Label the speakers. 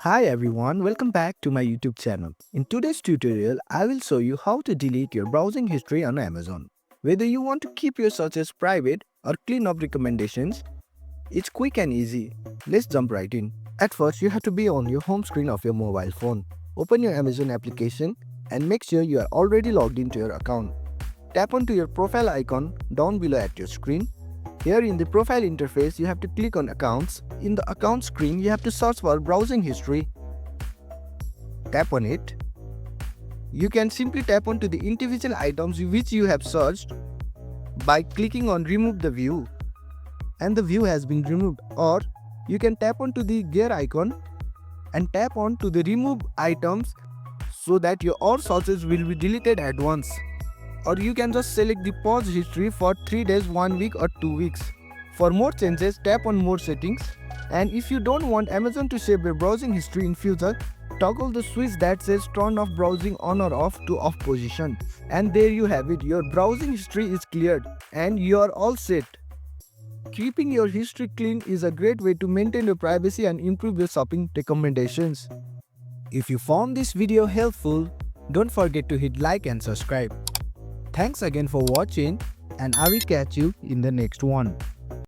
Speaker 1: Hi everyone, welcome back to my YouTube channel. In today's tutorial, I will show you how to delete your browsing history on Amazon. Whether you want to keep your searches private or clean up recommendations, it's quick and easy. Let's jump right in. At first, you have to be on your home screen of your mobile phone. Open your Amazon application and make sure you are already logged into your account. Tap onto your profile icon down below at your screen. Here in the profile interface, you have to click on accounts. In the account screen, you have to search for browsing history. Tap on it. You can simply tap onto the individual items which you have searched by clicking on remove the view, and the view has been removed. Or you can tap onto the gear icon and tap on to the remove items so that your all searches will be deleted at once. Or you can just select the pause history for 3 days, 1 week or 2 weeks. For more changes, tap on more settings. And if you don't want Amazon to save your browsing history in future, toggle the switch that says turn off browsing on or off to off position. And there you have it, your browsing history is cleared and you are all set. Keeping your history clean is a great way to maintain your privacy and improve your shopping recommendations. If you found this video helpful, don't forget to hit like and subscribe. Thanks again for watching, and I will catch you in the next one.